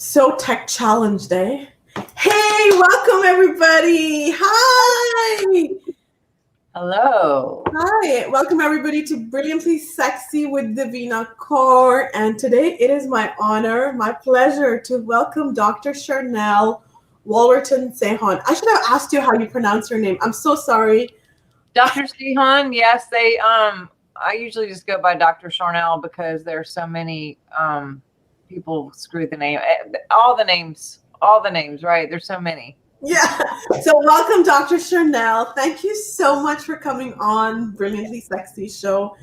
So Tech Challenge Day. Hey, welcome everybody. Hi. Hello. Hi. Welcome everybody to Brilliantly Sexy with Devina Kaur. And today it is my honor, my pleasure to welcome Dr. Sharnael Wolverton Sehon. I should have asked you how you pronounce your name. I'm so sorry. Dr. Sehon, yes, I usually just go by Dr. Sharnael because there's so many people screw the name. All the names, right? There's so many. Yeah. So welcome, Dr. Sharnael. Thank you so much for coming on Brilliantly Sexy Show.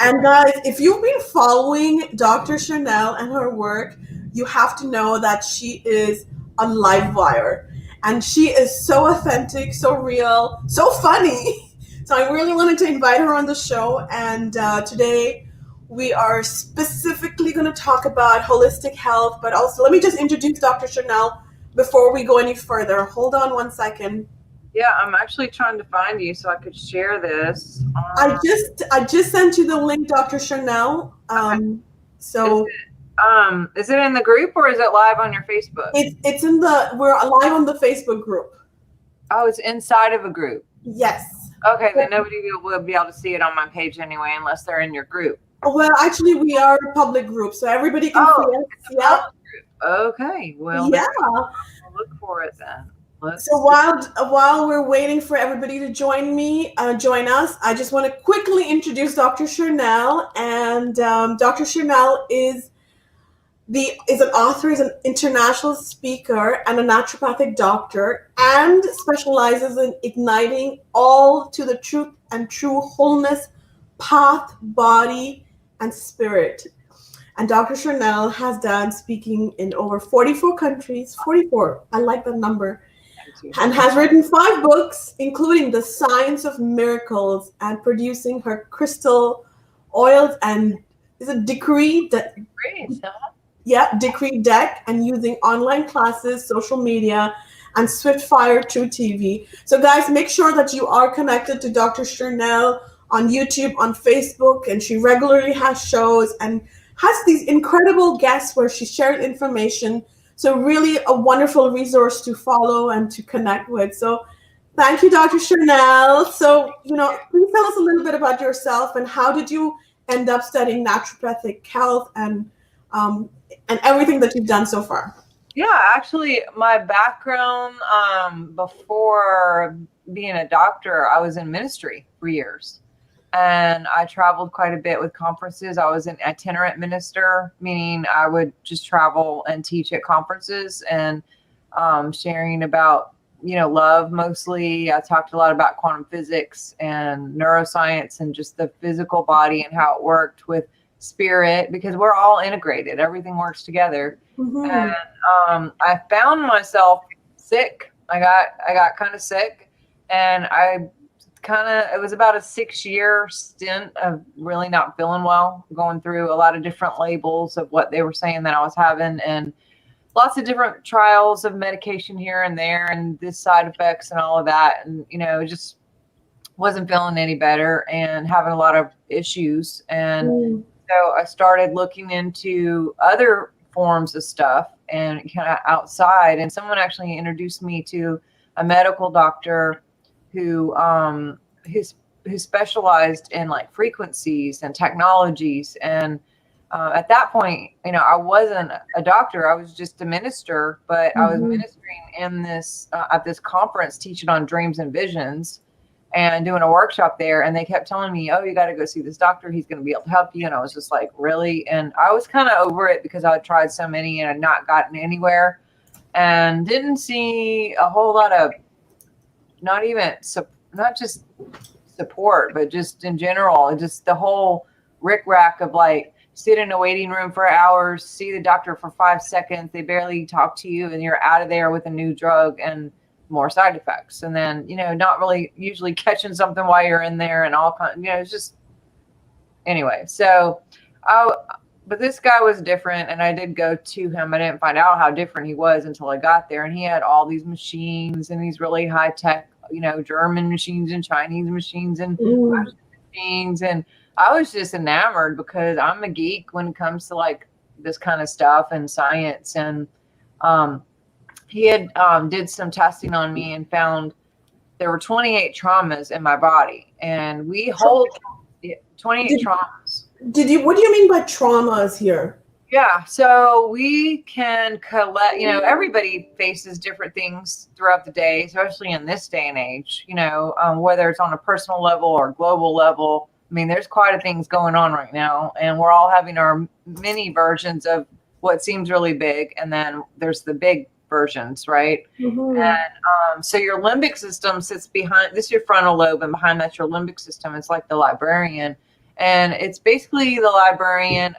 And guys, if you've been following Dr. Sharnael and her work, you have to know that she is a live wire. And she is so authentic, so real, so funny. So I really wanted to invite her on the show. And today we are specifically going to talk about holistic health. But also, let me just introduce Dr. Sharnael before we go any further. Hold on one second. Yeah, I'm actually trying to find you so I could share this. I just sent you the link, Dr. Sharnael. So is it in the group or is it live on your Facebook? We're live on the Facebook group. Oh, it's inside of a group. Yes. Okay, then nobody will be able to see it on my page anyway unless they're in your group. Well, actually, we are a public group, so everybody can see us. Yeah. Okay. Well, yeah. I'll look for it then. So while we're waiting for everybody to join us, I just want to quickly introduce Dr. Sharnael. And Dr. Sharnael is an author, is an international speaker, and a naturopathic doctor, and specializes in igniting all to the truth and true wholeness path, body, and spirit. And Dr. Sharnael has done speaking in over 44 countries. 44, I like that number. And has written 5 books, including The Science of Miracles, and producing her crystal oils and is it Decree Deck, and using online classes, social media, and Swiftfire True TV. So guys, make sure that you are connected to Dr. Sharnael on YouTube, on Facebook, and she regularly has shows and has these incredible guests where she shares information. So really a wonderful resource to follow and to connect with. So thank you, Dr. Sharnael. So, please tell us a little bit about yourself and how did you end up studying naturopathic health and everything that you've done so far? Yeah, actually, my background before being a doctor, I was in ministry for years. And I traveled quite a bit with conferences. I was an itinerant minister, meaning I would just travel and teach at conferences and sharing about, love mostly. I talked a lot about quantum physics and neuroscience and just the physical body and how it worked with spirit, because we're all integrated. Everything works together. Mm-hmm. And I found myself sick. I got kind of sick, and it was about a 6-year stint of really not feeling well, going through a lot of different labels of what they were saying that I was having, and lots of different trials of medication here and there, and this side effects and all of that. And, just wasn't feeling any better and having a lot of issues. And so I started looking into other forms of stuff and kind of outside. And someone actually introduced me to a medical doctor who specialized in like frequencies and technologies. And at that point, I wasn't a doctor. I was just a minister, but I was ministering in this at this conference, teaching on dreams and visions and doing a workshop there. And they kept telling me, oh, you got to go see this doctor. He's going to be able to help you. And I was just like, really? And I was kind of over it because I had tried so many and had not gotten anywhere and didn't see a whole lot of not just support, but just in general, just the whole rickrack of like sit in a waiting room for hours, see the doctor for 5 seconds. They barely talk to you and you're out of there with a new drug and more side effects. And then, not really usually catching something while you're in there and all kinds, it's just, anyway. So, but this guy was different, and I did go to him. I didn't find out how different he was until I got there, and he had all these machines and these really high tech, German machines and Chinese machines and Russian machines. And I was just enamored because I'm a geek when it comes to like this kind of stuff and science. And He had did some testing on me and found there were 28 traumas in my body, and we hold 28 traumas. What do you mean by traumas here? Yeah, so we can collect, everybody faces different things throughout the day, especially in this day and age, whether it's on a personal level or global level. I mean, there's quite a things going on right now, and we're all having our mini versions of what seems really big, and then there's the big versions, right? Mm-hmm. And so your limbic system sits behind, this is your frontal lobe, and behind that's your limbic system. It's like the librarian. And it's basically the librarian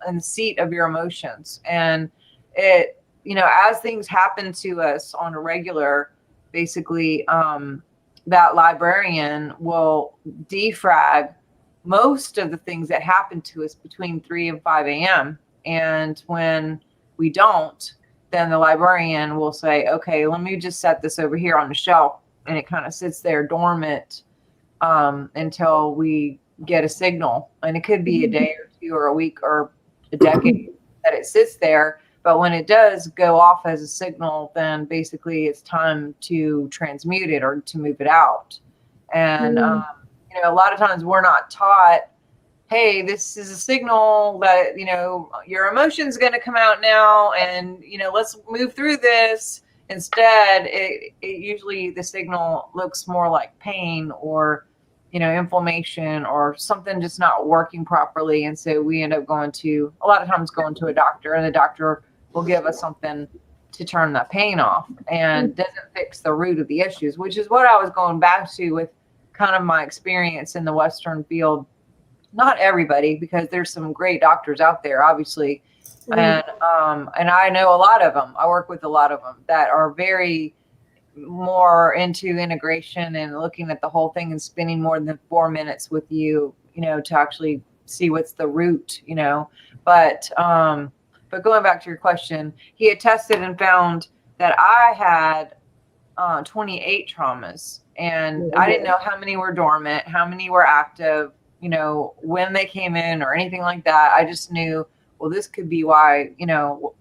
and the seat of your emotions. And it, as things happen to us on a regular, basically, that librarian will defrag most of the things that happen to us between 3 and 5 a.m. And when we don't, then the librarian will say, okay, let me just set this over here on the shelf. And it kind of sits there dormant until we get a signal, and it could be a day or two or a week or a decade that it sits there. But when it does go off as a signal, then basically it's time to transmute it or to move it out. And a lot of times we're not taught, hey, this is a signal that your emotion's going to come out now, and let's move through this. Instead, it usually the signal looks more like pain or inflammation or something just not working properly. And so we end up going to a doctor, and the doctor will give us something to turn that pain off, and doesn't fix the root of the issues, which is what I was going back to with kind of my experience in the Western field. Not everybody, because there's some great doctors out there, obviously. And I know a lot of them. I work with a lot of them that are very more into integration and looking at the whole thing and spending more than 4 minutes with you, to actually see what's the root, but going back to your question, he had tested and found that I had 28 traumas, and I didn't know how many were dormant, how many were active, when they came in or anything like that. I just knew, well, this could be why,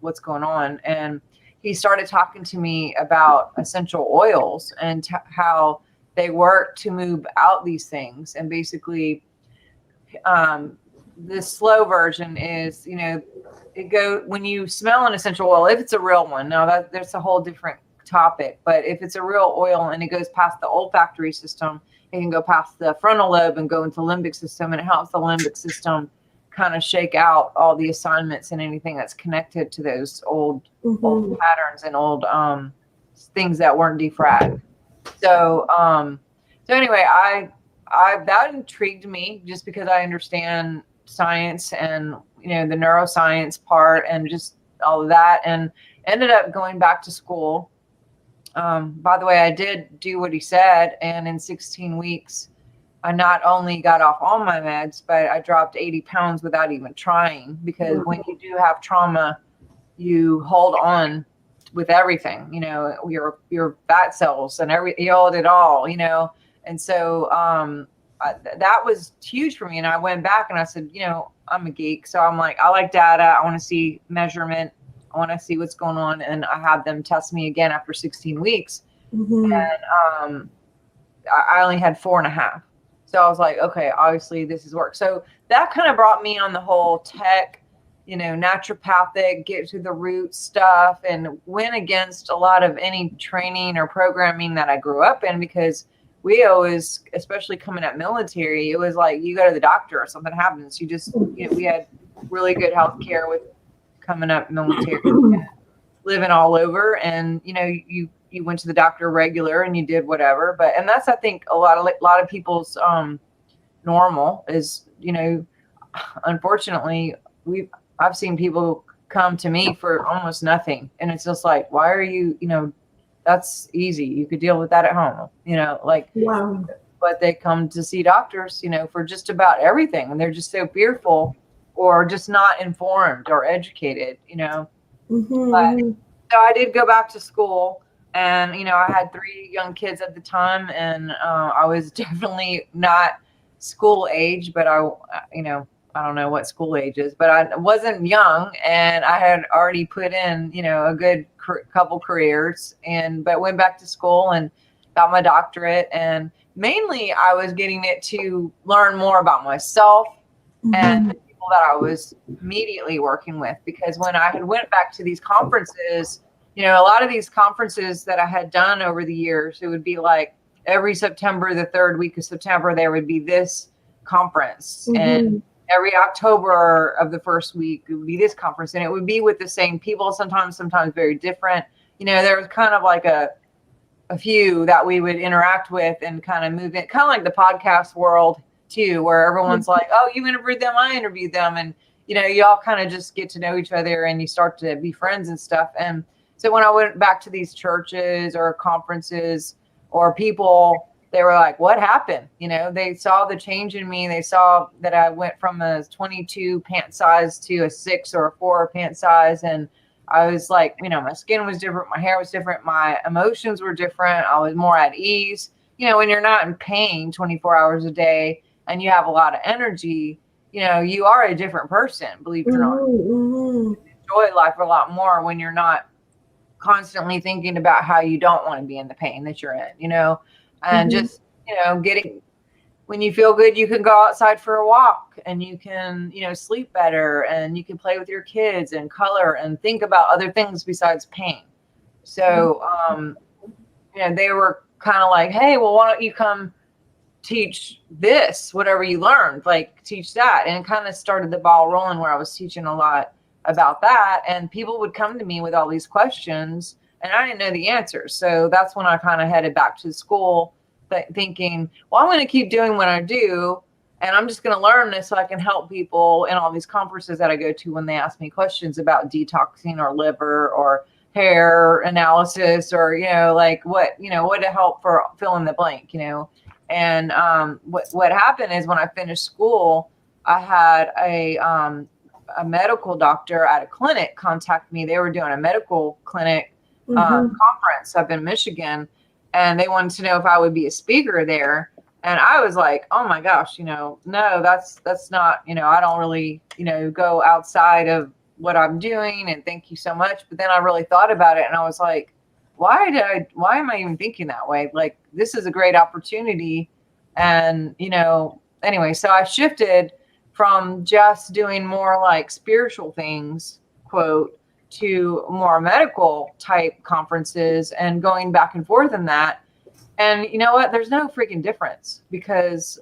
what's going on. And he started talking to me about essential oils and how they work to move out these things. And basically, the slow version is, when you smell an essential oil, if it's a real one, now that's a whole different topic. But if it's a real oil and it goes past the olfactory system, it can go past the frontal lobe and go into the limbic system, and it helps the limbic system kind of shake out all the assignments and anything that's connected to those old patterns and old things that weren't defragged. So anyway, I that intrigued me just because I understand science and the neuroscience part and just all of that, and ended up going back to school. By the way, I did do what he said, and in 16 weeks I not only got off all my meds, but I dropped 80 pounds without even trying, because when you do have trauma, you hold on with everything, your fat cells and you hold it all, and so that was huge for me. And I went back and I said, I'm a geek, so I'm like, I like data. I want to see measurement. I want to see what's going on. And I had them test me again after 16 weeks. And I only had 4.5. So I was like, okay, obviously this is work. So that kind of brought me on the whole tech, naturopathic, get to the root stuff, and went against a lot of any training or programming that I grew up in, because we always, especially coming up military, it was like you go to the doctor or something happens. You just, we had really good health care with coming up military, living all over, and you went to the doctor regular and you did whatever. And that's, I think, a lot of people's normal is, unfortunately, I've seen people come to me for almost nothing, and it's just like, why are you, that's easy. You could deal with that at home, wow. But they come to see doctors, for just about everything, and they're just so fearful or just not informed or educated, But, so I did go back to school. And, I had 3 young kids at the time, and I was definitely not school age, but I I don't know what school age is, but I wasn't young, and I had already put in, a good couple careers, but went back to school and got my doctorate. And mainly I was getting it to learn more about myself and the people that I was immediately working with. Because when I had went back to these conferences, a lot of these conferences that I had done over the years, it would be like every September, the third week of September, there would be this conference. And every October of the first week, it would be this conference. And it would be with the same people, sometimes very different. There was kind of like a few that we would interact with and kind of move in, kind of like the podcast world too, where everyone's like, oh, you interviewed them, I interviewed them. And, you all kind of just get to know each other and you start to be friends and stuff. And so when I went back to these churches or conferences or people, they were like, what happened? They saw the change in me. They saw that I went from a 22 pant size to a 6 or a 4 pant size. And I was like, my skin was different. My hair was different. My emotions were different. I was more at ease. When you're not in pain 24 hours a day and you have a lot of energy, you are a different person, believe it or not. You enjoy life a lot more when you're not constantly thinking about how you don't want to be in the pain that you're in, and just, when you feel good, you can go outside for a walk and you can, sleep better and you can play with your kids and color and think about other things besides pain. So, they were kind of like, hey, well, why don't you come teach this, whatever you learned, like teach that. And kind of started the ball rolling where I was teaching a lot about that. And people would come to me with all these questions and I didn't know the answers. So that's when I kind of headed back to school thinking, well, I'm going to keep doing what I do. And I'm just going to learn this so I can help people in all these conferences that I go to when they ask me questions about detoxing or liver or hair analysis or, like what to help for fill in the blank, And what happened is when I finished school, I had a medical doctor at a clinic contact me. They were doing a medical clinic conference up in Michigan, and they wanted to know if I would be a speaker there. And I was like, oh my gosh, no, that's not, I don't really, go outside of what I'm doing. And thank you so much. But then I really thought about it and I was like, why am I even thinking that way? Like, this is a great opportunity. And, anyway, so I shifted from just doing more like spiritual things, quote, to more medical type conferences and going back and forth in that. And you know what? There's no freaking difference because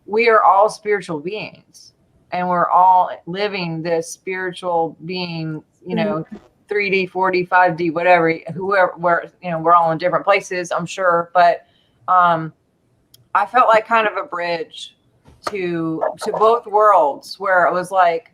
we are all spiritual beings and we're all living this spiritual being, 3D, 4D, 5D, whatever, whoever, we're all in different places, I'm sure. But I felt like kind of a bridge to both worlds where it was like,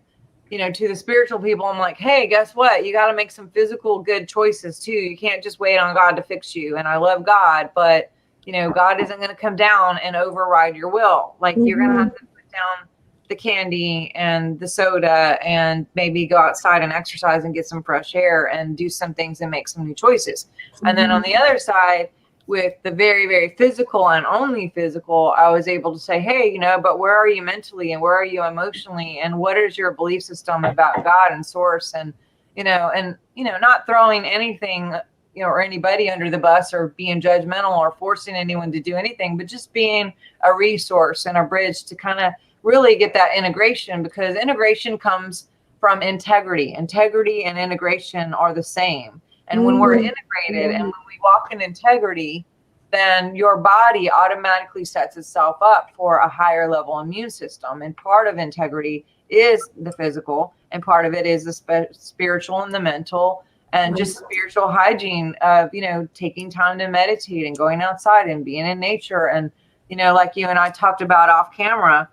to the spiritual people, I'm like, hey, guess what? You got to make some physical good choices too. You can't just wait on God to fix you. And I love God, but God isn't going to come down and override your will. Like you're going to have to put down the candy and the soda and maybe go outside and exercise and get some fresh air and do some things and make some new choices. And then on the other side, with the very, very physical and only physical, I was able to say, hey, but where are you mentally and where are you emotionally? And what is your belief system about God and source? And, not throwing anything, or anybody under the bus or being judgmental or forcing anyone to do anything, but just being a resource and a bridge to kind of really get that integration, because integration comes from integrity. Integrity and integration are the same. And when we're integrated and when we walk in integrity, then your body automatically sets itself up for a higher level immune system. And part of integrity is the physical, and part of it is the spiritual and the mental, and just spiritual hygiene of, taking time to meditate and going outside and being in nature. And, like you and I talked about off camera,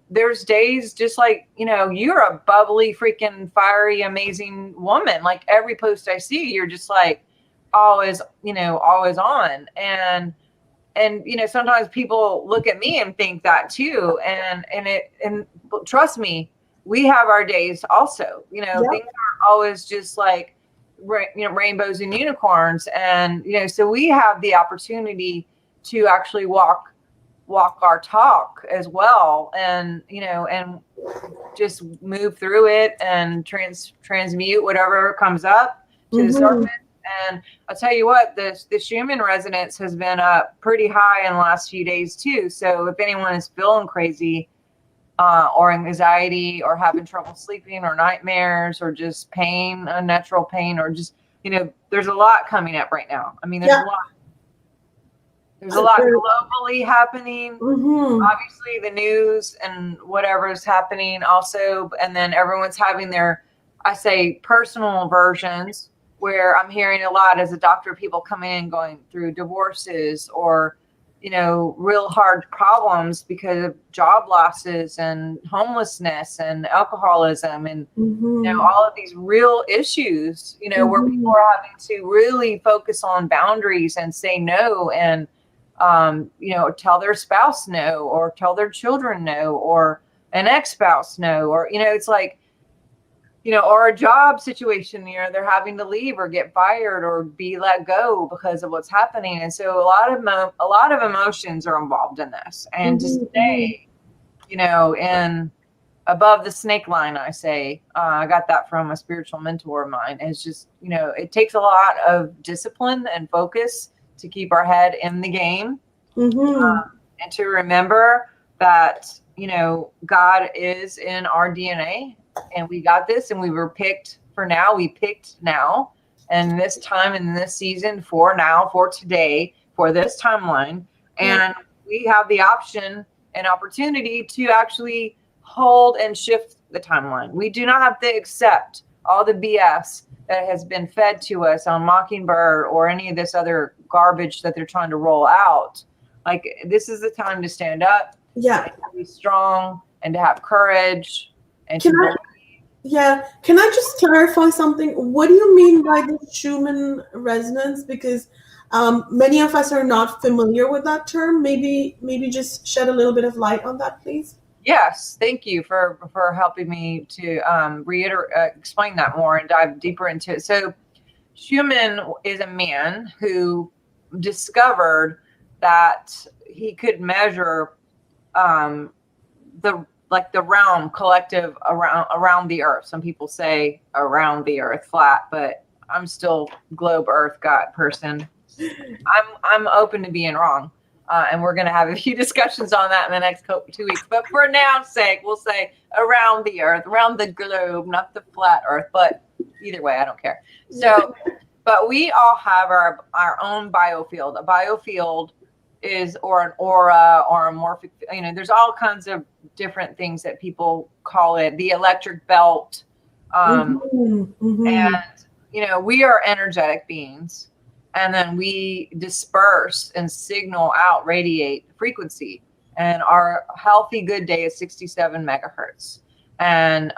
there's days just like, you're a bubbly, freaking fiery, amazing woman. Like every post I see, you're just like always on. And sometimes people look at me and think that too. And trust me, we have our days also, things aren't always just like, rainbows and unicorns. And, so we have the opportunity to actually walk walk our talk as well, and and just move through it and transmute whatever comes up to the surface. And I'll tell you what, the Schumann resonance has been up pretty high in the last few days too. So if anyone is feeling crazy or anxiety or having trouble sleeping or nightmares or just pain, unnatural pain, or just, there's a lot coming up right now. I mean, there's a lot. There's a lot globally happening. Obviously, the news and whatever is happening also. And then everyone's having their, I say, personal versions, where I'm hearing a lot as a doctor, people come in going through divorces or, real hard problems because of job losses and homelessness and alcoholism and, all of these real issues, where people are having to really focus on boundaries and say no and, tell their spouse no, or tell their children no, or an ex-spouse no, or, it's like, or a job situation, they're having to leave or get fired or be let go because of what's happening. And so a lot of emotions are involved in this, and to stay, in above the snake line, I say, I got that from a spiritual mentor of mine. It's just, it takes a lot of discipline and focus to keep our head in the game, and to remember that, God is in our DNA, and we got this, and we were picked for now. We picked now, and this time and this season for now, for today, for this timeline. And we have the option and opportunity to actually hold and shift the timeline. We do not have to accept all the BS that has been fed to us on Mockingbird or any of this other garbage that they're trying to roll out. Like, this is the time to stand up, and to be strong, and to have courage. And Can I just clarify something? What do you mean by the Schumann resonance? Because many of us are not familiar with that term. Maybe just shed a little bit of light on that, please. Yes, thank you for helping me to explain that more and dive deeper into it. So Schumann is a man who discovered that he could measure the realm collective around the earth. Some people say around the earth flat, but I'm still globe earth God person. I'm open to being wrong. And we're going to have a few discussions on that in the next 2 weeks. But for now's sake, we'll say around the earth, around the globe, not the flat earth. But either way, I don't care. So, but we all have our own biofield. A biofield is, or an aura, or a morphic, there's all kinds of different things that people call it. The electric belt. And, we are energetic beings. And then we disperse and signal out, radiate frequency. And our healthy good day is 67 megahertz. And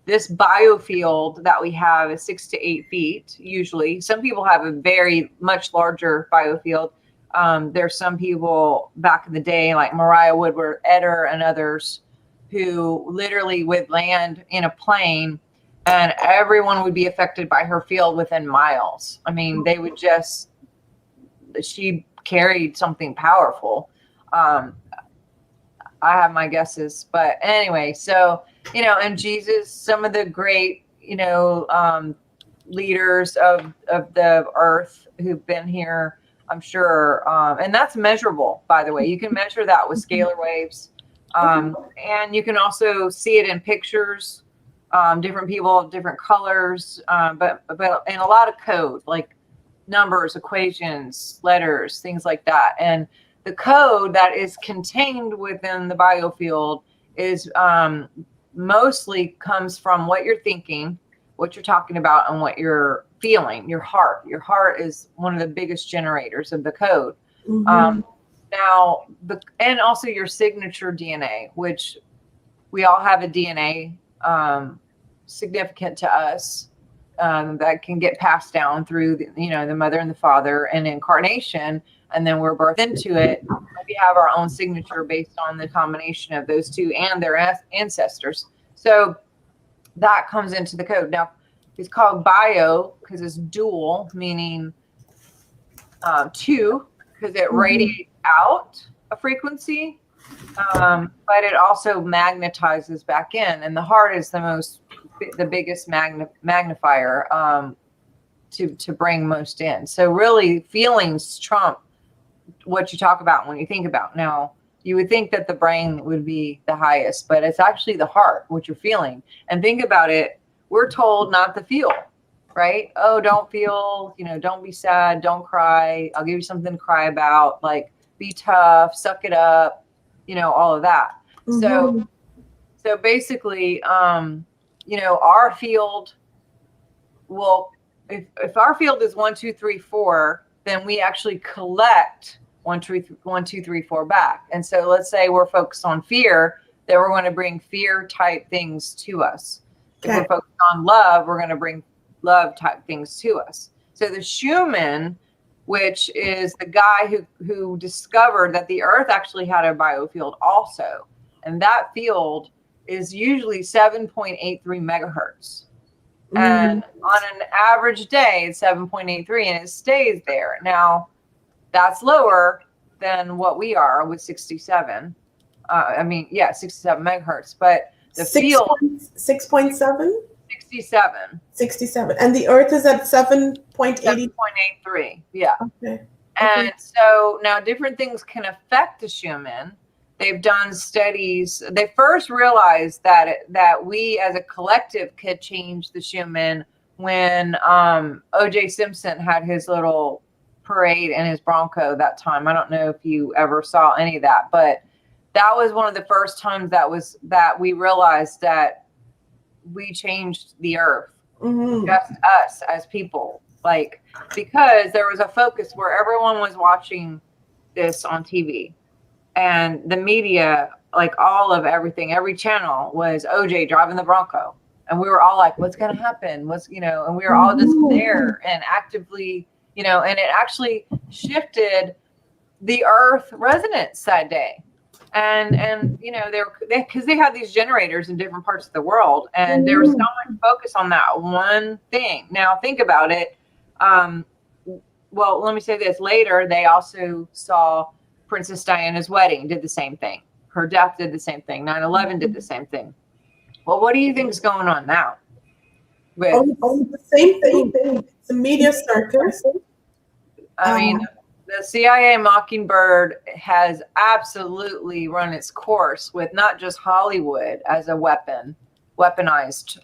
this biofield that we have is 6 to 8 feet, usually. Some people have a very much larger biofield. There's some people back in the day, like Mariah Woodward, Eder, and others, who literally would land in a plane and everyone would be affected by her field within miles. I mean, she carried something powerful. I have my guesses, but anyway, so, and Jesus, some of the great, leaders of the earth who've been here, I'm sure. And that's measurable, by the way. You can measure that with scalar waves. And you can also see it in pictures. Different people, different colors, but and a lot of code, like numbers, equations, letters, things like that. And the code that is contained within the biofield is mostly comes from what you're thinking, what you're talking about, and what you're feeling. Your heart is one of the biggest generators of the code. Now, and also your signature DNA, which we all have a DNA significant to us that can get passed down through the mother and the father and incarnation, and then we're birthed into it. We have our own signature based on the combination of those two and their ancestors. So that comes into the code. Now, it's called bio because it's dual, meaning two, because it radiates out a frequency, but it also magnetizes back in, and the heart is the biggest magnifier to bring most in. So really, feelings trump what you talk about when you think about. Now, you would think that the brain would be the highest, but it's actually the heart, what you're feeling. And think about it, we're told not to feel, right? Oh, don't feel, don't be sad, don't cry. I'll give you something to cry about, like be tough, suck it up, all of that. Mm-hmm. So basically, our field will, if our field is 1, 2, 3, 4, then we actually collect 1, 2, 3, 4 back. And so let's say we're focused on fear, then we're going to bring fear type things to us. Okay. If we're focused on love, we're going to bring love type things to us. So the Schumann, which is the guy who discovered that the earth actually had a biofield also. And that field is usually 7.83 megahertz. Mm. And on an average day, it's 7.83 and it stays there. Now, that's lower than what we are with 67. 67 megahertz. But the field 6.7? 67. And the earth is at 7.80? 7.83. Yeah. Okay. And so now different things can affect the Schumann. They've done studies. They first realized that we as a collective could change the Schumann when O.J. Simpson had his little parade in his Bronco that time. I don't know if you ever saw any of that, but that was one of the first times that we realized that we changed the earth, just us as people, because there was a focus where everyone was watching this on TV and the media, all of everything, every channel was OJ driving the Bronco. And we were all like, what's going to happen? And we were all just there and actively, and it actually shifted the earth resonance that day. And because they had these generators in different parts of the world, and there was so much focus on that one thing. Now think about it. Well, let me say this. Later, they also saw Princess Diana's wedding did the same thing. Her death did the same thing. 9/11 did the same thing. Well, what do you think is going on now? The same thing. It's a media circus. I mean, the CIA Mockingbird has absolutely run its course with not just Hollywood as a weaponized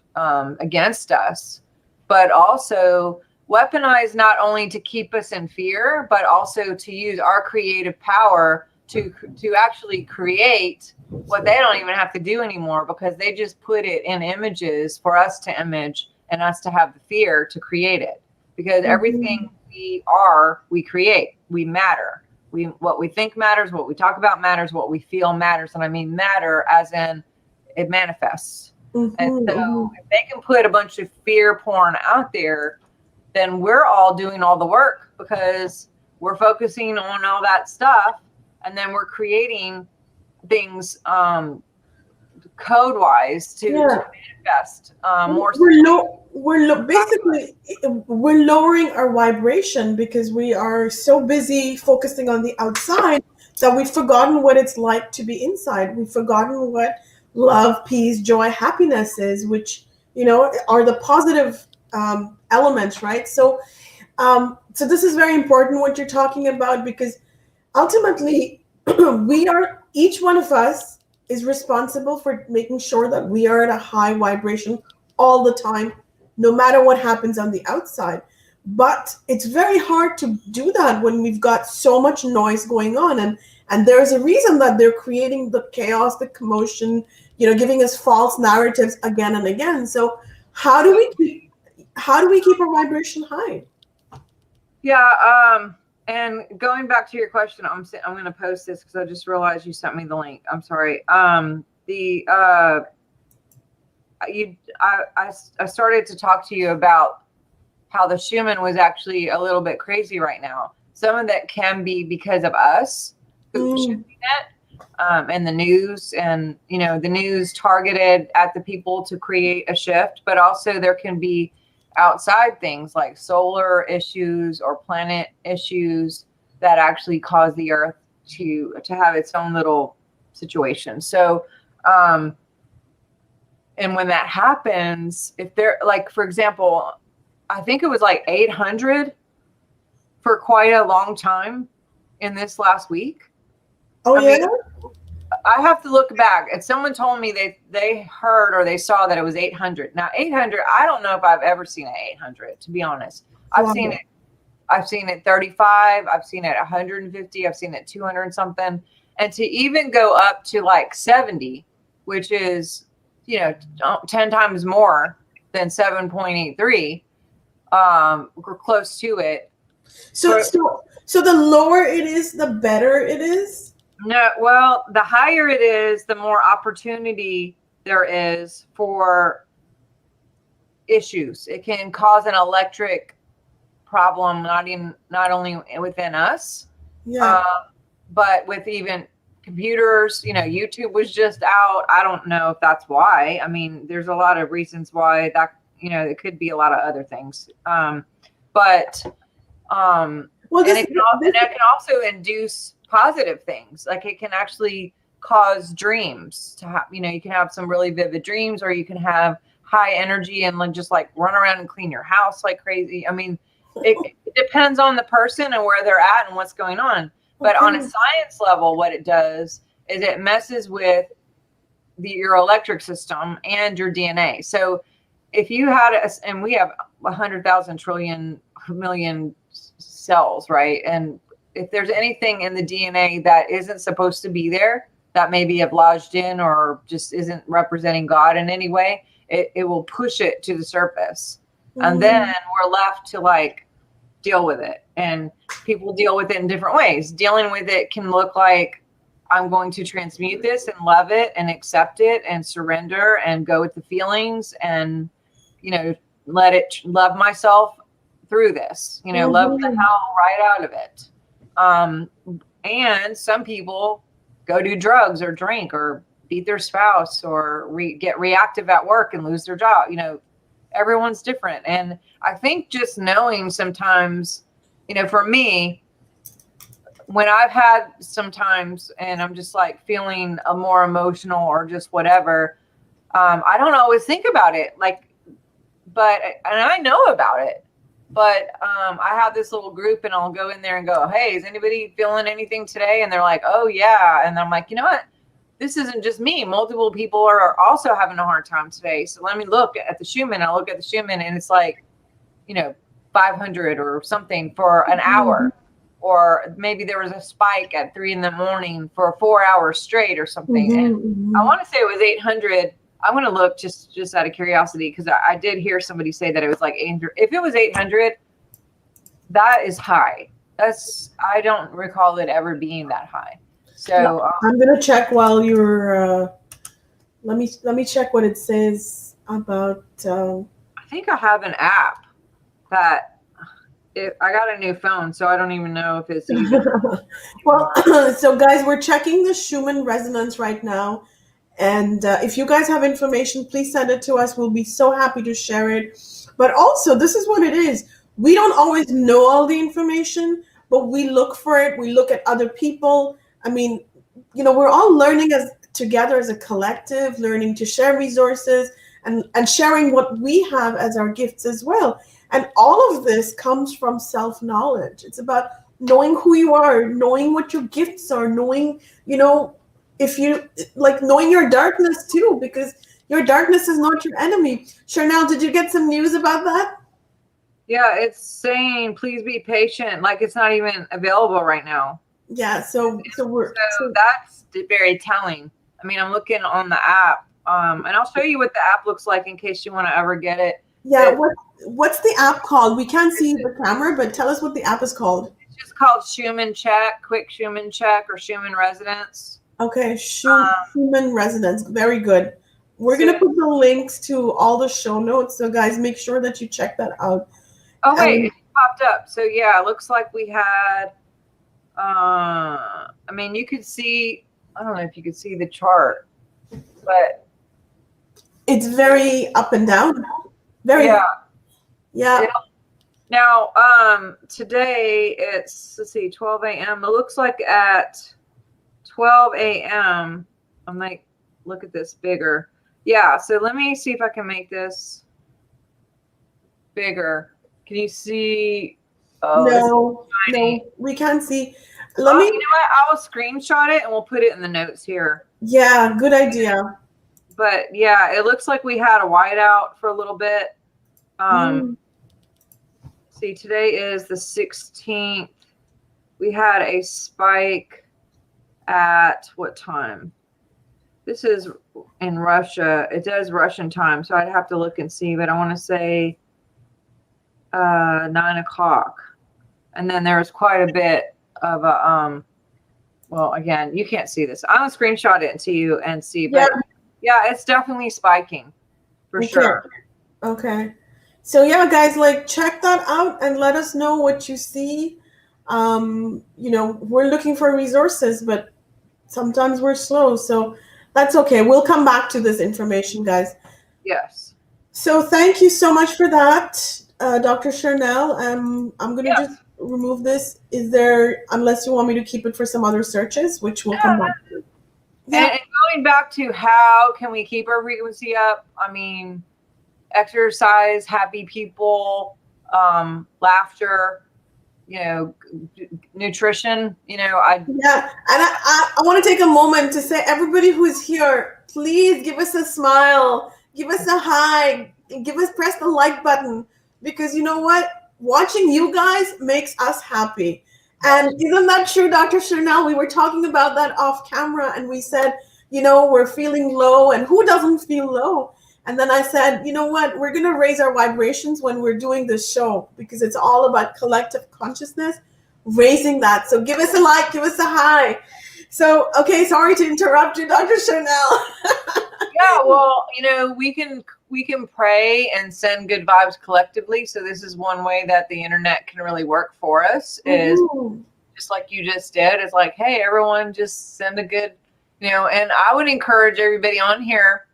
against us, but also weaponized not only to keep us in fear, but also to use our creative power to actually create what they don't even have to do anymore, because they just put it in images for us to image and us to have the fear to create it. Because everything we are, we create. We matter. What we think matters, what we talk about matters, what we feel matters. And I mean matter as in it manifests. And so if they can put a bunch of fear porn out there, then we're all doing all the work, because we're focusing on all that stuff. And then we're creating things code-wise to manifest more. We're lowering our vibration because we are so busy focusing on the outside that we've forgotten what it's like to be inside. We've forgotten what love, peace, joy, happiness is, which are the positive elements, right? So this is very important what you're talking about, because ultimately each one of us is responsible for making sure that we are at a high vibration all the time, no matter what happens on the outside. But it's very hard to do that when we've got so much noise going on, and there's a reason that they're creating the chaos, the commotion, giving us false narratives again and again. So how do we keep our vibration high? Yeah, and going back to your question, I'm going to post this because I just realized you sent me the link. I'm sorry. I started to talk to you about how the Schumann was actually a little bit crazy right now. Some of that can be because of us pushing it, and the news, and the news targeted at the people to create a shift, but also there can be outside things like solar issues or planet issues that actually cause the earth to have its own little situation. So, and when that happens, if they're like, for example, I think it was like 800 for quite a long time in this last week. Oh, I yeah? mean, I have to look back. And someone told me they heard or they saw that it was 800. Now, 800, I don't know if I've ever seen an 800, to be honest. I've seen it 35. I've seen it 150. I've seen it 200 and something. And to even go up to like 70, which is, 10 times more than 7.83, we're close to it. So the lower it is, the better it is? No, well, the higher it is, the more opportunity there is for issues. It can cause an electric problem, not only within us, but with even computers. YouTube was just out. I don't know if that's why. I mean, there's a lot of reasons why that, it could be a lot of other things. It can also induce positive things. Like it can actually cause dreams to have, you can have some really vivid dreams, or you can have high energy and just like run around and clean your house like crazy. I mean, it depends on the person and where they're at and what's going on. But on a science level, what it does is it messes with your electric system and your DNA. So if you had and we have 100,000 trillion million cells, right? And if there's anything in the DNA that isn't supposed to be there, that maybe have lodged in or just isn't representing God in any way, it will push it to the surface. And then we're left to like deal with it. And people deal with it in different ways. Dealing with it can look like, I'm going to transmute this and love it and accept it and surrender and go with the feelings and, love myself through this, love the hell right out of it. And some people go do drugs or drink or beat their spouse or get reactive at work and lose their job. Everyone's different. And I think just knowing sometimes, for me, when I've had sometimes and I'm just like feeling a more emotional or just whatever, I don't always think about it. And I know about it. But I have this little group and I'll go in there and go, hey, is anybody feeling anything today? And they're like, oh, yeah. And I'm like, you know what? This isn't just me. Multiple people are also having a hard time today. So let me look at the Schumann. I look at the Schumann and it's like, 500 or something for an hour. Or maybe there was a spike at 3 a.m. for 4 hours straight or something. And I want to say it was 800. I'm going to look just out of curiosity because I did hear somebody say that it was like 800. If it was 800, that is high. I don't recall it ever being that high. So I'm going to check while you're. Let me check what it says about. I think I have an app that. I got a new phone, so I don't even know if it's even. Well, so guys, we're checking the Schumann Resonance right now. And if you guys have information, please send it to us. We'll be so happy to share it. But also, this is what it is. We don't always know all the information, but we look for it. We look at other people. I mean, we're all learning together as a collective, learning to share resources and sharing what we have as our gifts as well. And all of this comes from self-knowledge. It's about knowing who you are, knowing what your gifts are, knowing, if you knowing your darkness too, because your darkness is not your enemy. Sharnael, did you get some news about that? Yeah, it's saying please be patient. Like it's not even available right now. Yeah, so that's very telling. I mean, I'm looking on the app, and I'll show you what the app looks like in case you want to ever get it. Yeah, what's the app called? We can't see the camera, but tell us what the app is called. It's just called Schumann Check, Quick Schumann Check, or Schumann Resonance. Okay, Schumann Resonance. Very good. We're going to put the links to all the show notes. So, guys, make sure that you check that out. Oh, wait, it popped up. So, yeah, it looks like we had, I mean, you could see, I don't know if you could see the chart, but. It's very up and down. Very. Yeah. Now, today it's, let's see, 12 a.m. It looks like at 12 a.m. I might look at this bigger. Yeah, so let me see if I can make this bigger. Can you see? Oh, no, we can't see. Let me. You know what? I will screenshot it and we'll put it in the notes here. Yeah, good idea. But yeah, it looks like we had a whiteout for a little bit. See, today is the 16th. We had a spike at what time? This is in Russia. It does Russian time, so I'd have to look and see, but I want to say 9 o'clock. And then there was quite a bit of a well, again, you can't see this. I'll screenshot it to you and see, but yeah, it's definitely spiking for sure. Okay. So yeah, guys, like check that out and let us know what you see. We're looking for resources, but sometimes we're slow, so that's okay. We'll come back to this information, guys. Yes. So thank you so much for that, Dr. Sharnael. I'm going to just remove this. Is there, unless you want me to keep it for some other searches, which we'll come back to. Yeah. And going back to how can we keep our frequency up? I mean, exercise, happy people, laughter, nutrition, and I want to take a moment to say, everybody who is here, please give us a smile, give us a hi, press the like button, because you know what? Watching you guys makes us happy. And isn't that true, Dr. Sharnael? We were talking about that off camera, and we said, we're feeling low, and who doesn't feel low? And then I said, you know what? We're going to raise our vibrations when we're doing this show, because it's all about collective consciousness, raising that. So give us a like, give us a hi. So, okay, sorry to interrupt you, Dr. Sharnael. Yeah, well, we can pray and send good vibes collectively. So this is one way that the internet can really work for us, is just like you just did. It's like, hey, everyone, just send a good, and I would encourage everybody on here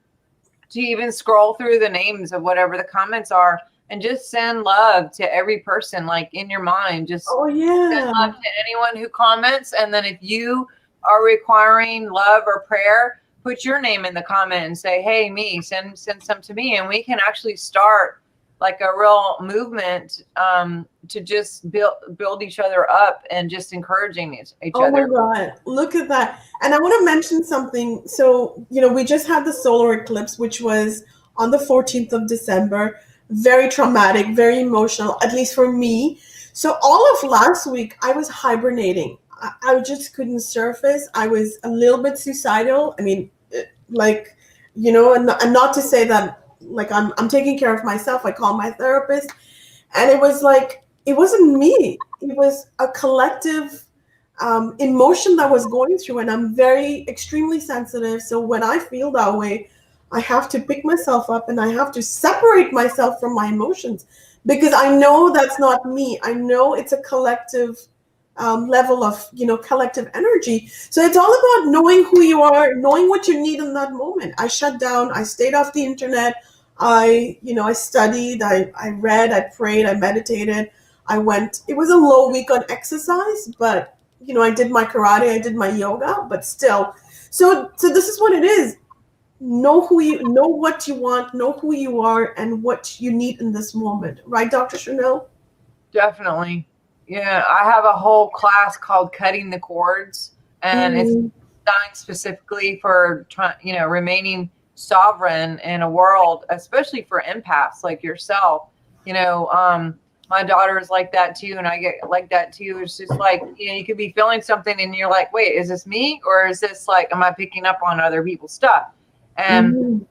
to even scroll through the names of whatever the comments are and just send love to every person, like in your mind. Just send love to anyone who comments. And then if you are requiring love or prayer, put your name in the comment and say, hey, me, send some to me. And we can actually start like a real movement to just build each other up and just encouraging each other. Oh my God, look at that. And I want to mention something. So, we just had the solar eclipse, which was on the 14th of December. Very traumatic, very emotional, at least for me. So all of last week, I was hibernating. I just couldn't surface. I was a little bit suicidal. I mean, and not to say that, like, I'm taking care of myself. I call my therapist, and it was like, it wasn't me. It was a collective emotion that was going through, and I'm extremely sensitive. So when I feel that way, I have to pick myself up and I have to separate myself from my emotions, because I know that's not me. I know it's a collective level of, collective energy. So it's all about knowing who you are, knowing what you need in that moment. I shut down. I stayed off the internet. I studied, I read, I prayed, I meditated. It was a low week on exercise, but, I did my karate, I did my yoga, but still. So this is what it is. Know what you want, know who you are, and what you need in this moment. Right, Dr. Sharnael? Definitely. Yeah, I have a whole class called Cutting the Chords, and it's designed specifically for remaining sovereign in a world, especially for empaths like yourself. My daughter is like that too, and I get like that too. It's just like, you could be feeling something and you're like, wait, is this me, or is this like, am I picking up on other people's stuff? And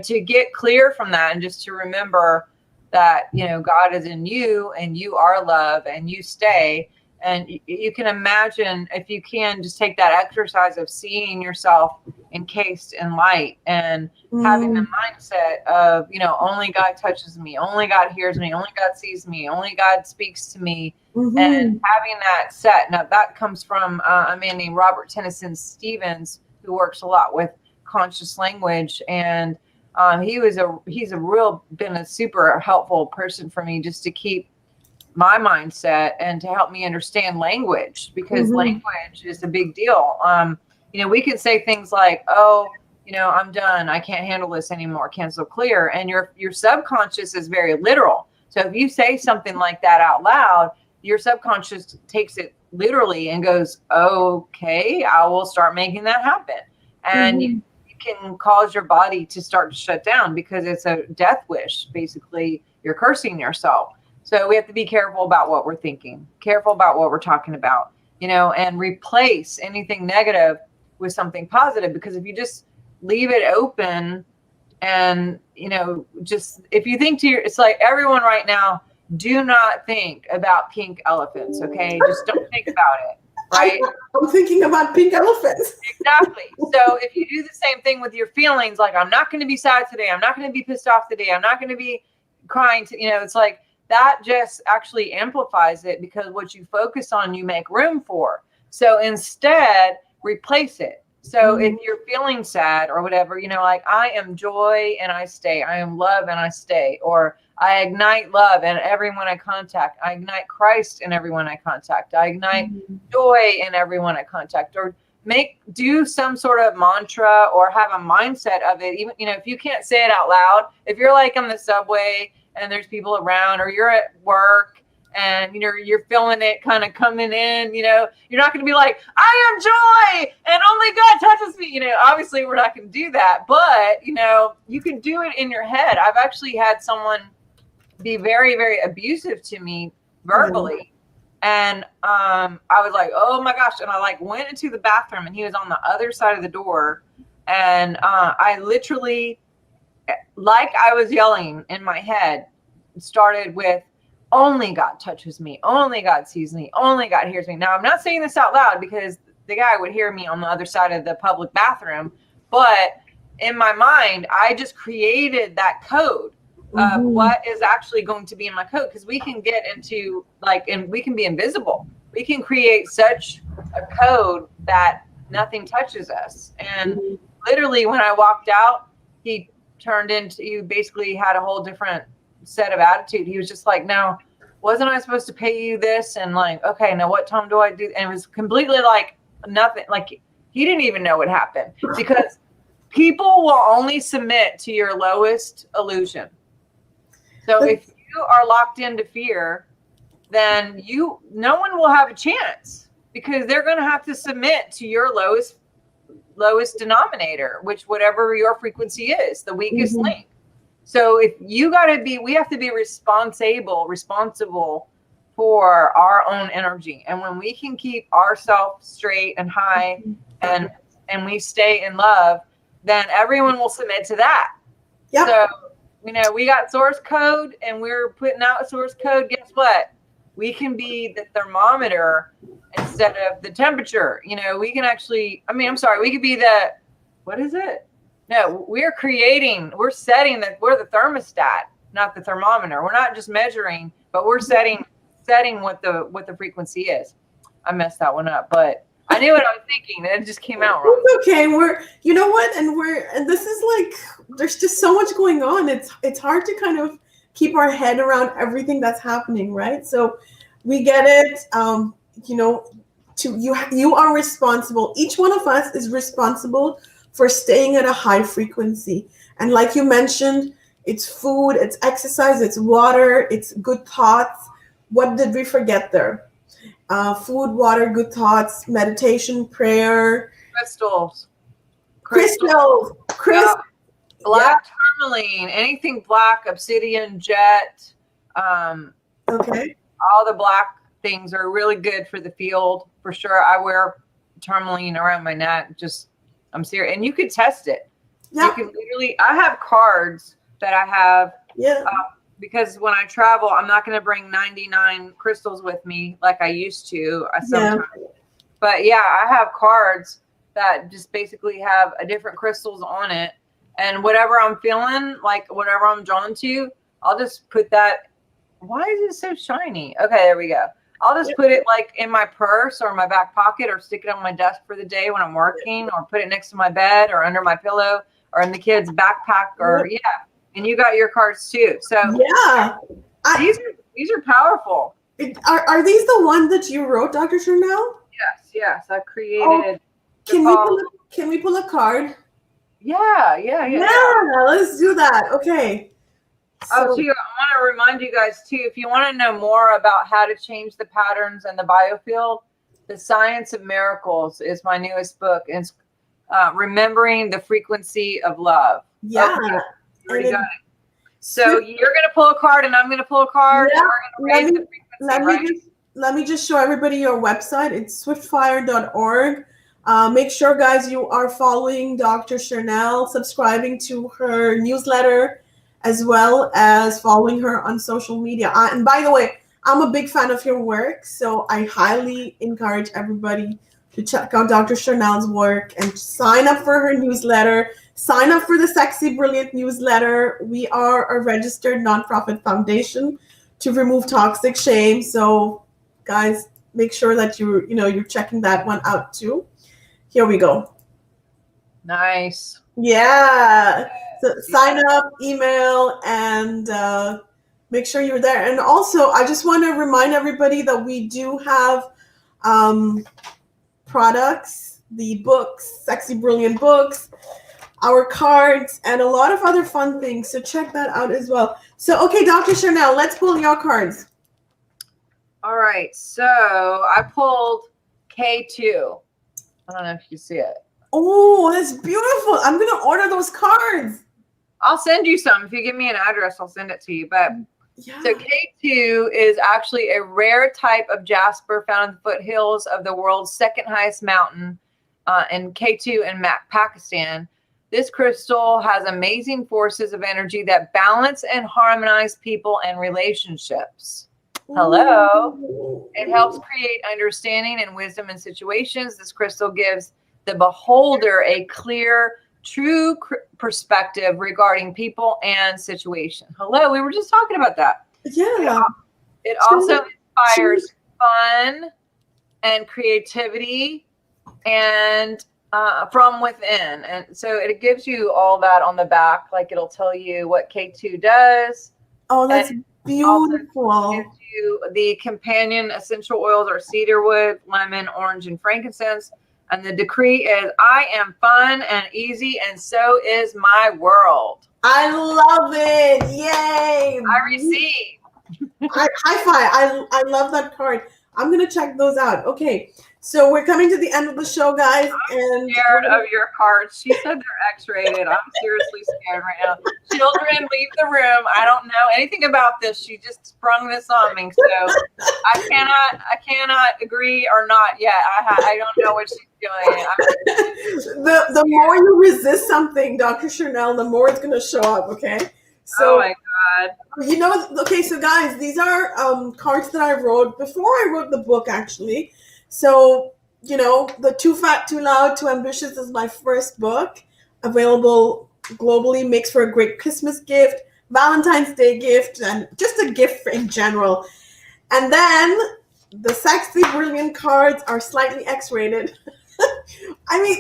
to get clear from that, and just to remember that, God is in you and you are love and you stay. And you can imagine, if you can, just take that exercise of seeing yourself encased in light and having the mindset of, only God touches me, only God hears me, only God sees me, only God speaks to me, and having that set. Now that comes from a man named Robert Tennyson Stevens, who works a lot with conscious language, and he's been a super helpful person for me, just to keep my mindset and to help me understand language, because language is a big deal. we can say things like, oh, I'm done. I can't handle this anymore. Cancel, clear. And your subconscious is very literal. So if you say something like that out loud, your subconscious takes it literally and goes, okay, I will start making that happen. And you can cause your body to start to shut down because it's a death wish. Basically, you're cursing yourself. So we have to be careful about what we're thinking, careful about what we're talking about, and replace anything negative with something positive. Because if you just leave it open and, just if you think it's like everyone right now, do not think about pink elephants. Okay. Just don't think about it. Right. I'm thinking about pink elephants. Exactly. So if you do the same thing with your feelings, like I'm not going to be sad today. I'm not going to be pissed off today. I'm not going to be crying. It's like that just actually amplifies it because what you focus on, you make room for. So instead, replace it. So if you're feeling sad or whatever, like I am joy and I stay. I am love and I stay. Or I ignite love in everyone I contact. I ignite Christ in everyone I contact. I ignite joy in everyone I contact. Or do some sort of mantra or have a mindset of it. Even, if you can't say it out loud, if you're like on the subway and there's people around, or you're at work and, you're feeling it kind of coming in, you're not going to be like, I am joy and only God touches me. Obviously we're not going to do that, but, you can do it in your head. I've actually had someone be very, very abusive to me verbally. And I was like, oh my gosh. And I went into the bathroom and he was on the other side of the door. And I literally, I was yelling in my head, started with, only God touches me. Only God sees me. Only God hears me. Now, I'm not saying this out loud because the guy would hear me on the other side of the public bathroom. But in my mind, I just created that code of what is actually going to be in my code. Because we can get into and we can be invisible. We can create such a code that nothing touches us. And literally when I walked out, he basically had a whole different set of attitude. He was just like, no, wasn't I supposed to pay you this? And okay, now what time do I do? And it was completely nothing. He didn't even know what happened because people will only submit to your lowest illusion. So if you are locked into fear, then no one will have a chance because they're going to have to submit to your lowest denominator, which whatever your frequency is, the weakest link. So if we have to be responsible for our own energy. And when we can keep ourselves straight and high and we stay in love, then everyone will submit to that. Yep. So, we got source code and we're putting out source code. Guess what? We can be the thermometer instead of the temperature. We can actually, we could be what is it? No, we're setting that we're the thermostat, not the thermometer. We're not just measuring, but we're setting what the frequency is. I messed that one up, but I knew what I was thinking. It just came out wrong. It's okay. And this is there's just so much going on. It's hard to kind of keep our head around everything that's happening, right? So we get it. You are responsible. Each one of us is responsible for staying at a high frequency. And like you mentioned, it's food, it's exercise, it's water, it's good thoughts. What did we forget there? Food, water, good thoughts, meditation, prayer. Crystals. Yeah. Black tourmaline, anything black, obsidian, jet. Okay. All the black things are really good for the field, for sure. I wear tourmaline around my neck. I'm serious. And you could test it. Yeah. You can literally, I have cards that I have. Yeah. Because when I travel, I'm not going to bring 99 crystals with me like I used to sometimes. Yeah. But yeah, I have cards that just basically have a different crystals on it. And whatever I'm feeling, whatever I'm drawn to, I'll just put that. Why is it so shiny? Okay, there we go. I'll just put it in my purse or my back pocket or stick it on my desk for the day when I'm working or put it next to my bed or under my pillow or in the kids' backpack or And you got your cards too. So yeah, these are powerful. Are these the ones that you wrote, Dr. Sharnael? Yes. I created Can we pull a card? Yeah. Let's do that. Okay. So I want to remind you guys too, if you want to know more about how to change the patterns and the biofield, The Science of Miracles is my newest book. And it's remembering the frequency of love. Yeah. Okay, already got it. So you're going to pull a card and I'm going to pull a card. Yeah. And we're going to raise the frequency, let me just show everybody your website. It's swiftfire.org. Make sure, guys, you are following Dr. Sharnael, subscribing to her newsletter, as well as following her on social media. And by the way, I'm a big fan of your work, so I highly encourage everybody to check out Dr. Sharnael's work and sign up for her newsletter. Sign up for the Sexy Brilliant newsletter. We are a registered nonprofit foundation to remove toxic shame. So, guys, make sure that you're checking that one out too. Here we go. Nice. Yeah. So sign up, email, and make sure you're there. And also, I just want to remind everybody that we do have products, the books, Sexy Brilliant books, our cards, and a lot of other fun things. So check that out as well. So, okay, Dr. Sharnael, let's pull your cards. All right. So I pulled K2. I don't know if you see it. Oh, that's beautiful. I'm going to order those cards. I'll send you some. If you give me an address, I'll send it to you. But yeah. So K2 is actually a rare type of jasper found in the foothills of the world's second highest mountain in K2 in Pakistan. This crystal has amazing forces of energy that balance and harmonize people and relationships. Hello. It helps create understanding and wisdom in situations. This crystal gives the beholder a clear, true perspective regarding people and situation. Hello. We were just talking about that. Yeah. It also inspires fun and creativity and from within. And so it gives you all that on the back. Like it'll tell you what K2 does. Oh, that's beautiful. Gives you the companion essential oils are cedarwood, lemon, orange, and frankincense. And the decree is, I am fun and easy, and so is my world. I love it. Yay. I receive. High five. I love that card. I'm going to check those out. Okay. So we're coming to the end of the show, guys. I'm scared of your cards. She said they're X-rated. I'm seriously scared right now. Children, leave the room. I don't know anything about this. She just sprung this on me. So I cannot agree or not yet. I don't know what she's doing. The more you resist something, Dr. Sharnael, the more it's going to show up, okay? So, oh my God. Okay, so guys, these are cards that I wrote before I wrote the book, actually. So, the Too Fat, Too Loud, Too Ambitious is my first book, available globally, makes for a great Christmas gift, Valentine's Day gift, and just a gift in general. And then the Sexy Brilliant cards are slightly X-rated. I mean,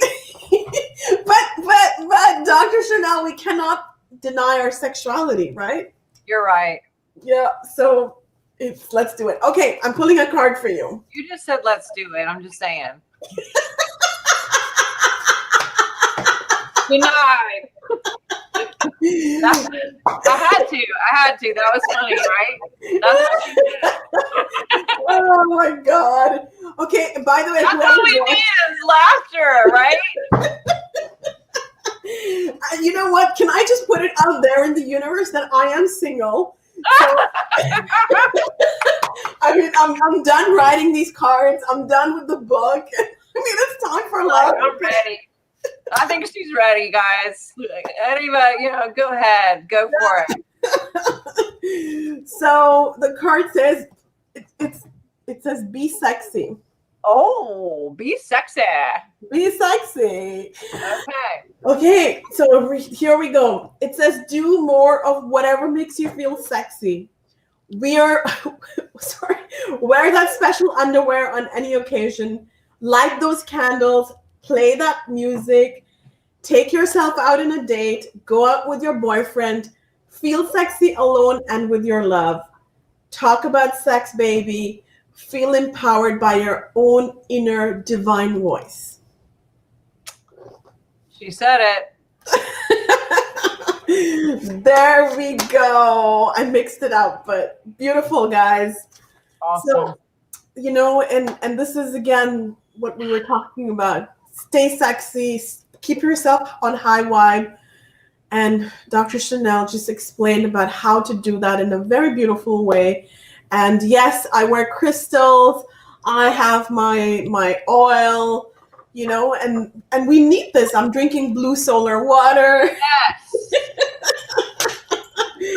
but Dr. Sharnael, we cannot deny our sexuality, right? You're right. Yeah, so let's do it. Okay, I'm pulling a card for you. You just said let's do it. I'm just saying. Denied. I had to. That was funny, right? That's what you did. Oh my God. Okay, by the way, that's all we need is laughter, right? You know what? Can I just put it out there in the universe that I am single? So, I mean, I'm done writing these cards. I'm done with the book. I mean, it's time for love. I'm ready. I think she's ready, guys. Anybody, go ahead. Go for it. So the card says, it says, be sexy. Oh, be sexy. Be sexy. Okay, so here we go. It says, do more of whatever makes you feel sexy. Wear that special underwear on any occasion. Light those candles. Play that music. Take yourself out on a date. Go out with your boyfriend. Feel sexy alone and with your love. Talk about sex, baby. Feel empowered by your own inner divine voice. She said it. There we go. I mixed it up, but beautiful, guys. Awesome. So, and this is again what we were talking about. Stay sexy, keep yourself on high vibe. And Dr. Sharnael just explained about how to do that in a very beautiful way. And yes, I wear crystals. I have my oil, and we need this. I'm drinking blue solar water. Yes.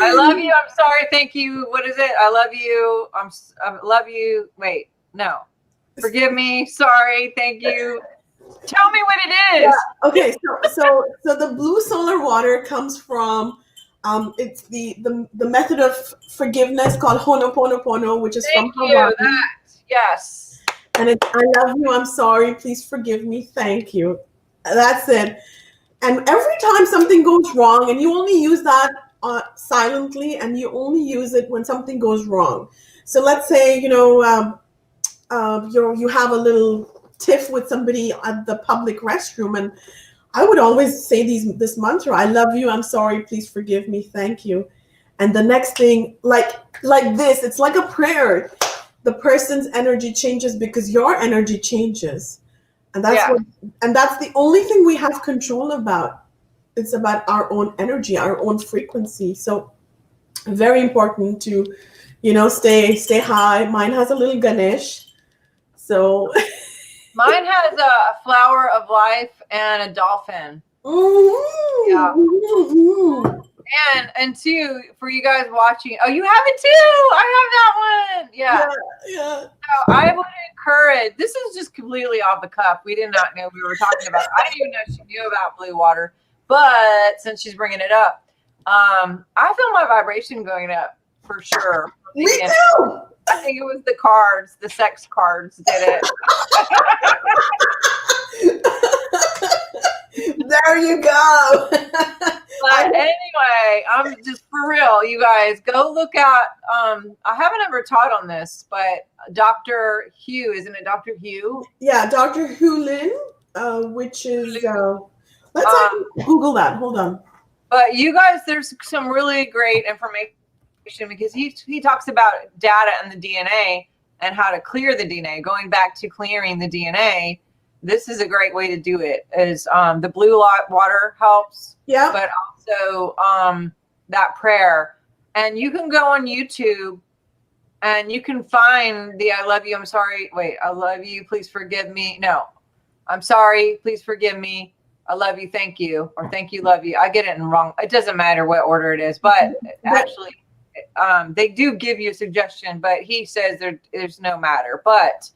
I love you. I'm sorry. Thank you. What is it? I love you. I love you. Wait, no. Forgive me. Sorry. Thank you. Tell me what it is. Yeah. Okay. So the blue solar water comes from, it's the method of forgiveness called Ho'oponopono, which is Thank from you. Hawaii. Yes. And it's I love you. I'm sorry. Please forgive me. Thank you. That's it. And every time something goes wrong, and you only use that silently, and you only use it when something goes wrong. So let's say you have a little tiff with somebody at the public restroom, and I would always say this mantra: I love you, I'm sorry, please forgive me, thank you. And the next thing, like this, it's like a prayer. The person's energy changes because your energy changes. And that's the only thing we have control about. It's about our own energy, our own frequency. So very important to, stay high. Mine has a little Ganesh. So mine has a flower of life and a dolphin. Mm-hmm. Yeah. Mm-hmm. And two, for you guys watching, oh, you have it too. I have that one. Yeah. So I would encourage, this is just completely off the cuff. We did not know we were talking about it. I didn't even know she knew about blue water, but since she's bringing it up, I feel my vibration going up for sure. Me too. I think it was the cards, the sex cards did it. There you go. But anyway, I'm just for real, you guys go look at, I haven't ever taught on this, but Dr. Hugh, isn't it Dr. Hugh? Yeah, Dr. Hulin, which is, let's Google that. Hold on. But you guys, there's some really great information because he talks about data and the DNA and how to clear the DNA, going back to clearing the DNA. This is a great way to do it. Is the blue water helps, yeah, but also that prayer. And you can go on YouTube and you can find the I love you, I'm sorry, wait, I love you, please forgive me. No, I'm sorry, please forgive me. I love you, thank you, or thank you, love you. I get it in wrong. It doesn't matter what order it is, but actually they do give you a suggestion, but he says there's no matter. But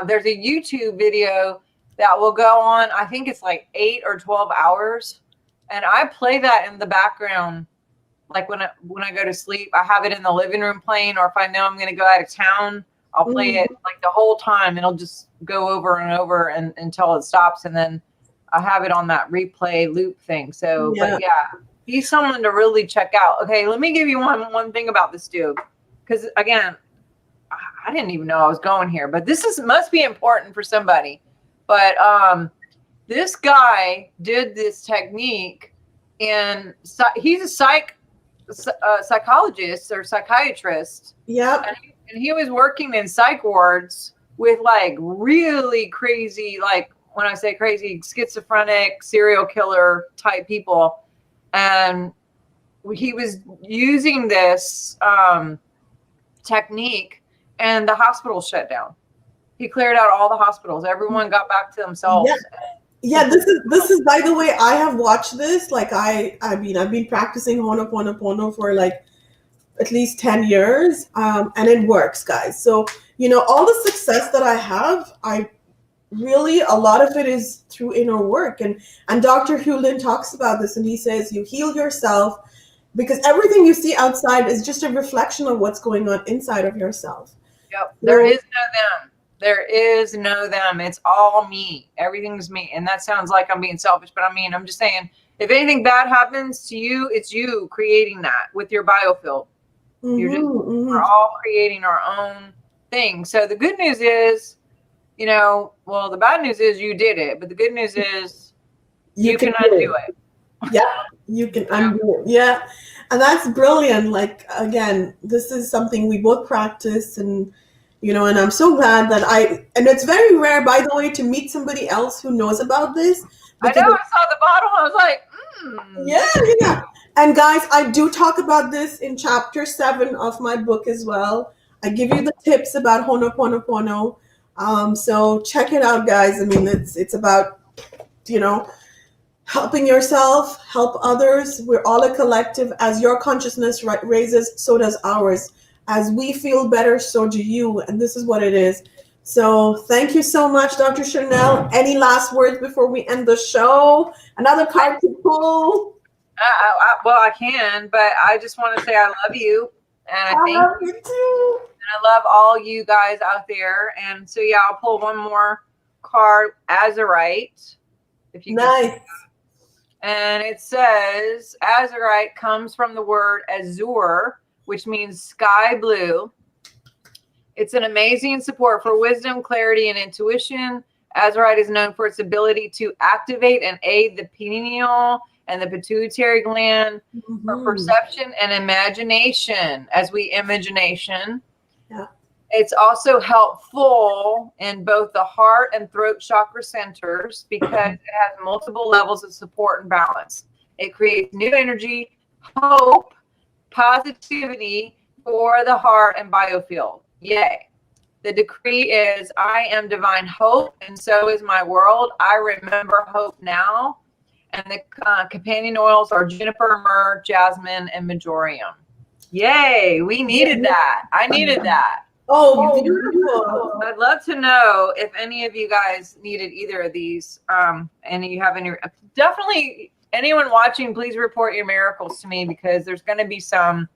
there's a YouTube video that will go on, I think it's like 8 or 12 hours. And I play that in the background. Like when I go to sleep, I have it in the living room playing, or if I know I'm going to go out of town, I'll play it like the whole time. It'll just go over and over until it stops. And then I have it on that replay loop thing. So, but yeah, he's someone to really check out. Okay, let me give you one thing about this dude. Because again, I didn't even know I was going here, but this must be important for somebody. But this guy did this technique, and he's a psychologist or psychiatrist. Yeah. And he was working in psych wards with like really crazy, like when I say crazy, schizophrenic, serial killer type people. And he was using this technique, and the hospital shut down. He cleared out all the hospitals. Everyone got back to themselves. Yeah, this is by the way, I have watched this. Like I've been practicing Ho'oponopono for like at least 10 years. And it works, guys. So, all the success that I have, a lot of it is through inner work. And Dr. Hulin talks about this, and he says you heal yourself because everything you see outside is just a reflection of what's going on inside of yourself. Yep. There is no them. There is no them. It's all me. Everything's me. And that sounds like I'm being selfish, but I'm just saying, if anything bad happens to you, it's you creating that with your biofield. We're all creating our own thing. So the good news is, the bad news is you did it. But the good news is You can undo it. Yeah, you can undo it. Yeah. And that's brilliant. Like, again, this is something we both practice, and and I'm so glad that and it's very rare, by the way, to meet somebody else who knows about this. I know, I saw the bottle, I was like, Yeah. And guys, I do talk about this in chapter 7 of my book as well. I give you the tips about Ho'oponopono. So check it out, guys. I mean, it's about, helping yourself, help others. We're all a collective. As your consciousness raises, so does ours. As we feel better, so do you. And this is what it is. So thank you so much, Dr. Sharnael. Any last words before we end the show? Another card to pull? Well, I can, but I just want to say I love you. And I love you too. And I love all you guys out there. And so, yeah, I'll pull one more card, Azurite. If you nice. And it says, Azurite comes from the word azure, which means sky blue. It's an amazing support for wisdom, clarity, and intuition. Azurite is known for its ability to activate and aid the pineal and the pituitary gland for perception and imagination, as we imagination. Yeah. It's also helpful in both the heart and throat chakra centers because it has multiple levels of support and balance. It creates new energy, hope, positivity for the heart and biofield. Yay. The decree is, I am divine hope, and so is my world. I remember hope now. And the companion oils are juniper, myrrh, jasmine, and majorium. Yay. We needed that. I needed that. Oh, beautiful. I'd love to know if any of you guys needed either of these. And you have any, definitely anyone watching, please report your miracles to me, because there's going to be some,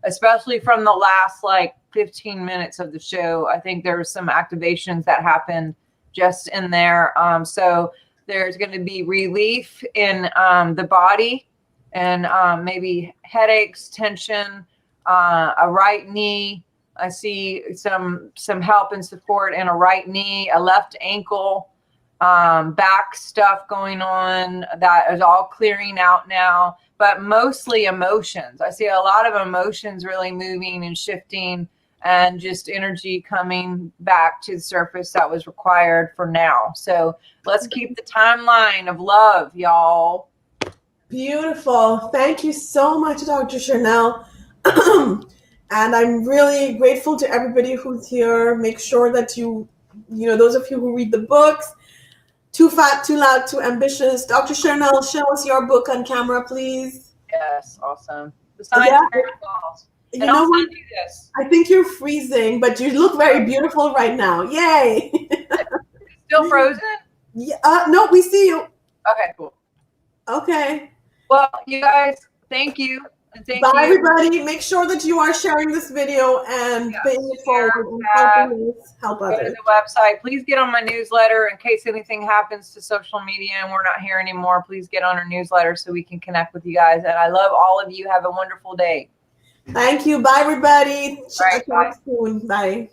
especially from the last 15 minutes of the show. I think there were some activations that happened just in there. So there's going to be relief in the body, and maybe headaches, tension, a right knee. I see some help and support in a right knee, a left ankle, back stuff going on that is all clearing out now, but mostly emotions. I see a lot of emotions really moving and shifting, and just energy coming back to the surface that was required for now. So let's keep the timeline of love, y'all. Beautiful. Thank you so much, Dr. Sharnael. And I'm really grateful to everybody who's here. Make sure that those of you who read the books, Too Fat, Too Loud, Too Ambitious. Dr. Sharnael, show us your book on camera, please. Yes, awesome. The Science of Miracles. And I'll send you this. I think you're freezing, but you look very beautiful right now. Yay. Still frozen? Yeah. No, we see you. Okay, cool. Okay. Well, you guys, thank you. And bye, everybody. Make sure that you are sharing this video and paying it forward and help others. Go to the website. Please get on my newsletter in case anything happens to social media and we're not here anymore. Please get on our newsletter so we can connect with you guys. And I love all of you. Have a wonderful day. Thank you. Bye, everybody. Right, Talk soon. Bye.